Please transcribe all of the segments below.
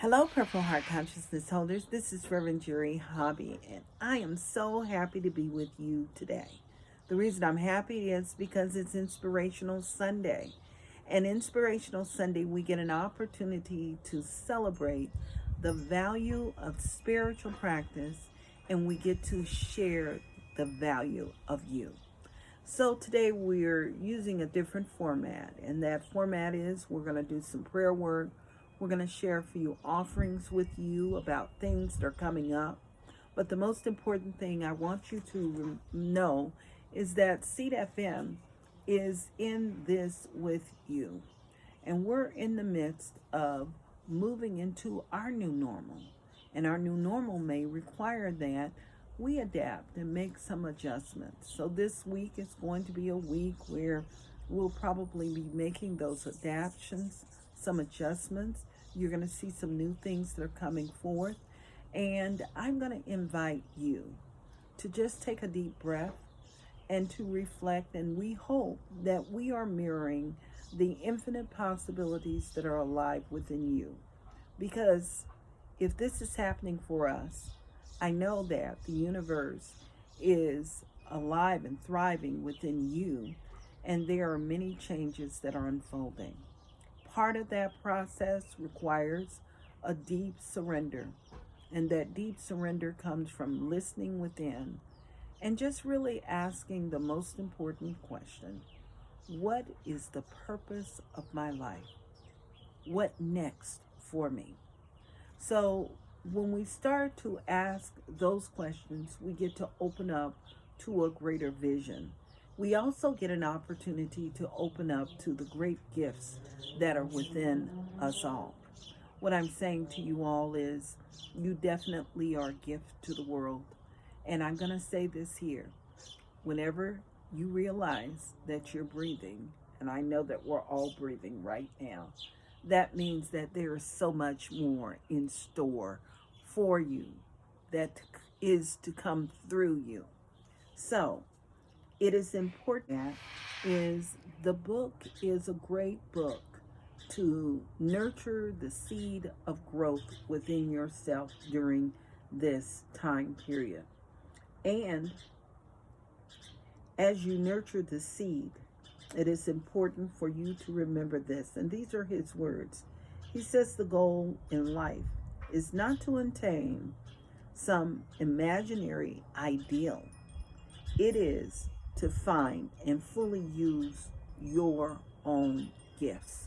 Hello, Purple Heart Consciousness holders. This is Reverend Jerry Hobby, and I am so happy to be with you today. The reason I'm happy is because it's Inspirational Sunday. And Inspirational Sunday, we get an opportunity to celebrate the value of spiritual practice, and we get to share the value of you. So today we're using a different format, and that format is we're going to do some prayer work. We're going to share a few offerings with you about things that are coming up. But the most important thing I want you to know is that Seed FM is in this with you. And we're in the midst of moving into our new normal. And our new normal may require that we adapt and make some adjustments. So this week is going to be a week where we'll probably be making those adaptations, some adjustments. You're going to see some new things that are coming forth. And I'm going to invite you to just take a deep breath and to reflect. And we hope that we are mirroring the infinite possibilities that are alive within you. Because if this is happening for us, I know that the universe is alive and thriving within you, and there are many changes that are unfolding. Part of that process requires a deep surrender, and that deep surrender comes from listening within and just really asking the most important question: what is the purpose of my life? What next for me? So when we start to ask those questions, we get to open up to a greater vision. We also get an opportunity to open up to the great gifts that are within us all. What I'm saying to you all is you definitely are a gift to the world. And I'm going to say this here. Whenever you realize that you're breathing, and I know that we're all breathing right now, that means that there is so much more in store for you that is to come through you. So it is important is the book is a great book to nurture the seed of growth within yourself during this time period. And as you nurture the seed, it is important for you to remember this. And these are his words. He says the goal in life is not to attain some imaginary ideal. It is to find and fully use your own gifts.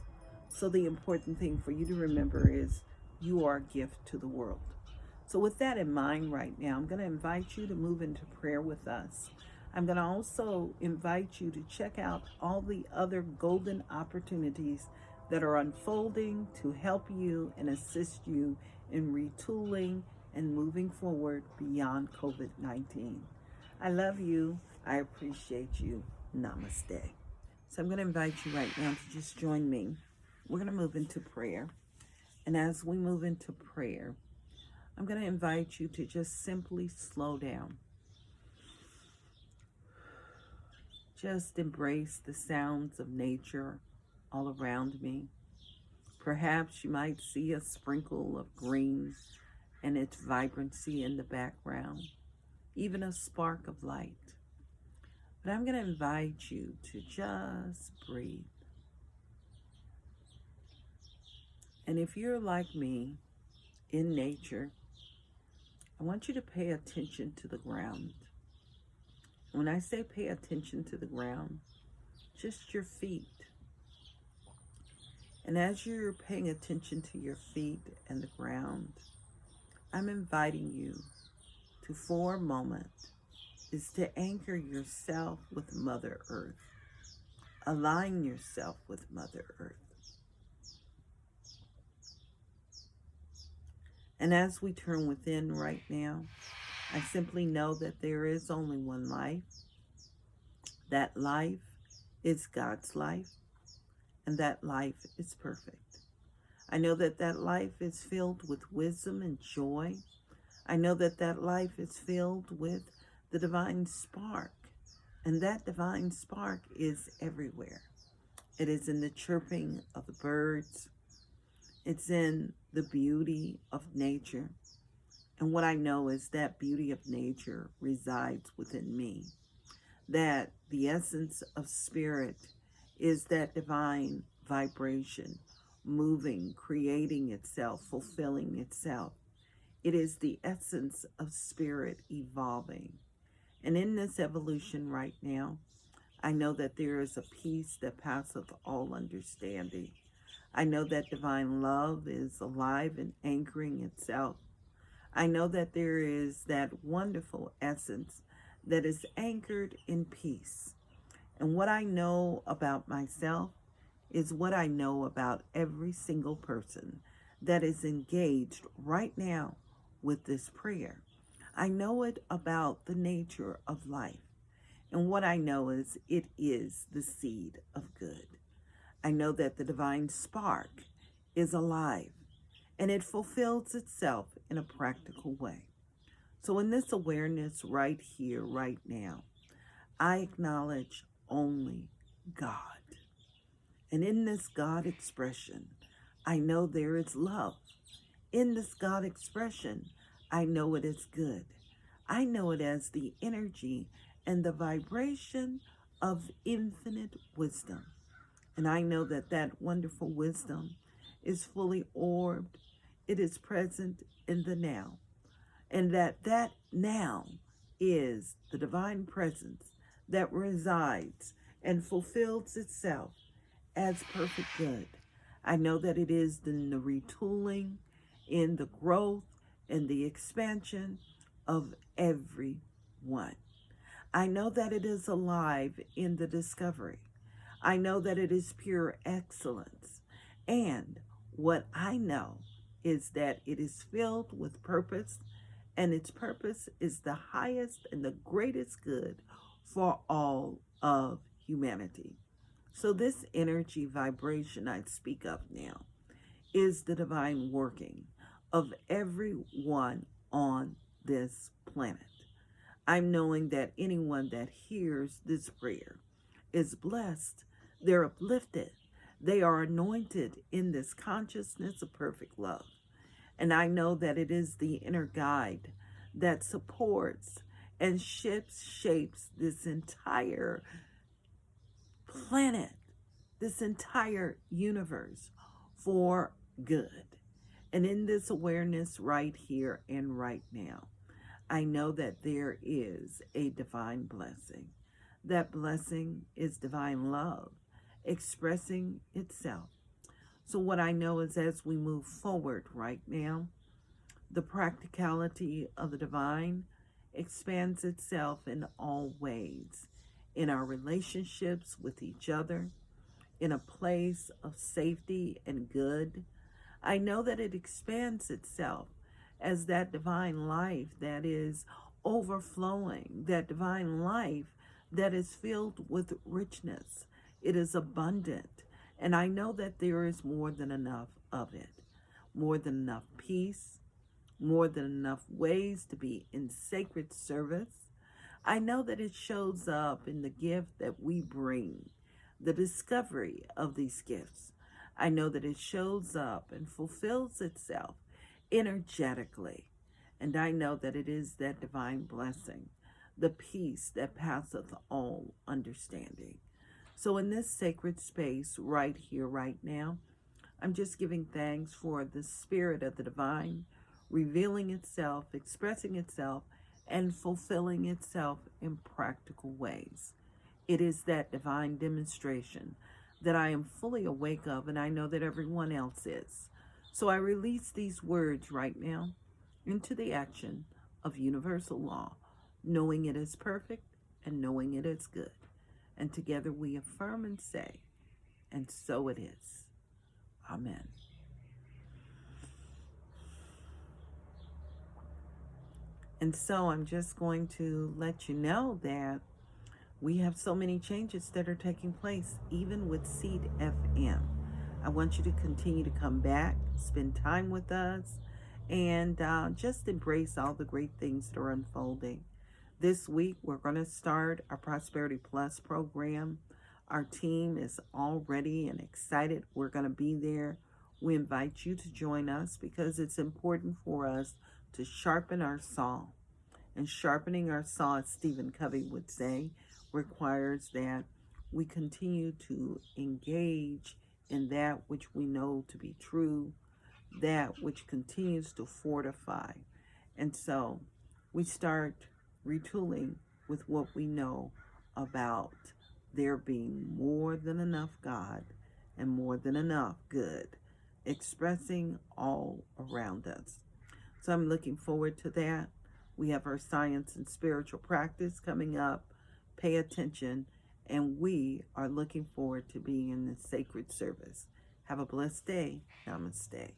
So the important thing for you to remember is you are a gift to the world. So with that in mind right now, I'm going to invite you to move into prayer with us. I'm going to also invite you to check out all the other golden opportunities that are unfolding to help you and assist you in retooling and moving forward beyond COVID-19. I love you. I appreciate you. Namaste. So I'm going to invite you right now to just join me. We're going to move into prayer. And as we move into prayer, I'm going to invite you to just simply slow down. Just embrace the sounds of nature all around me. Perhaps you might see a sprinkle of green and its vibrancy in the background, even a spark of light. But I'm going to invite you to just breathe. And if you're like me in nature, I want you to pay attention to the ground. When I say pay attention to the ground, just your feet. And as you're paying attention to your feet and the ground, I'm inviting you to, for a moment, is to anchor yourself with Mother Earth. Align yourself with Mother Earth. And as we turn within right now, I simply know that there is only one life. That life is God's life, and that life is perfect. I know that that life is filled with wisdom and joy. I know that that life is filled with the divine spark, and that divine spark is everywhere. It is in the chirping of the birds. It's in the beauty of nature. And what I know is that beauty of nature resides within me. That the essence of spirit is that divine vibration, moving, creating itself, fulfilling itself. It is the essence of spirit evolving. And in this evolution right now, I know that there is a peace that passeth all understanding. I know that divine love is alive and anchoring itself. I know that there is that wonderful essence that is anchored in peace. And what I know about myself is what I know about every single person that is engaged right now with this prayer. I know it about the nature of life. And what I know is it is the seed of good. I know that the divine spark is alive and it fulfills itself in a practical way. So in this awareness right here, right now, I acknowledge only God. And in this God expression, I know there is love. In this God expression, I know it is good. I know it as the energy and the vibration of infinite wisdom. And I know that that wonderful wisdom is fully orbed. It is present in the now. And that now is the divine presence that resides and fulfills itself as perfect good. I know that it is in the retooling, in the growth, and the expansion of everyone. I know that it is alive in the discovery. I know that it is pure excellence. And what I know is that it is filled with purpose, and its purpose is the highest and the greatest good for all of humanity. So this energy vibration I speak of now is the divine working of everyone on this planet. I'm knowing that anyone that hears this prayer is blessed, they're uplifted, they are anointed in this consciousness of perfect love. And I know that it is the inner guide that supports and shapes this entire planet, this entire universe for good. And in this awareness right here and right now, I know that there is a divine blessing. That blessing is divine love expressing itself. So what I know is as we move forward right now, the practicality of the divine expands itself in all ways, in our relationships with each other, in a place of safety and good. I know that it expands itself as that divine life that is overflowing, that divine life that is filled with richness. It is abundant. And I know that there is more than enough of it, more than enough peace, more than enough ways to be in sacred service. I know that it shows up in the gift that we bring, the discovery of these gifts. I know that it shows up and fulfills itself energetically. And I know that it is that divine blessing, the peace that passeth all understanding. So in this sacred space right here, right now, I'm just giving thanks for the spirit of the divine revealing itself, expressing itself, and fulfilling itself in practical ways. It is that divine demonstration that I am fully awake of, and I know that everyone else is. So I release these words right now into the action of universal law, knowing it is perfect and knowing it is good. And together we affirm and say, and so it is. Amen. And so I'm just going to let you know that we have so many changes that are taking place, even with Seed FM. I want you to continue to come back, spend time with us, and just embrace all the great things that are unfolding. This week, we're going to start our Prosperity Plus program. Our team is all ready and excited. We're going to be there We invite you to join us because it's important for us to sharpen our saw. And sharpening our saw, as Stephen Covey would say, requires that we continue to engage in that which we know to be true, that which continues to fortify. And so we start retooling with what we know about there being more than enough God and more than enough good expressing all around us. So I'm looking forward to that. We have our science and spiritual practice coming up. Pay attention, and we are looking forward to being in the sacred service. Have a blessed day. Namaste.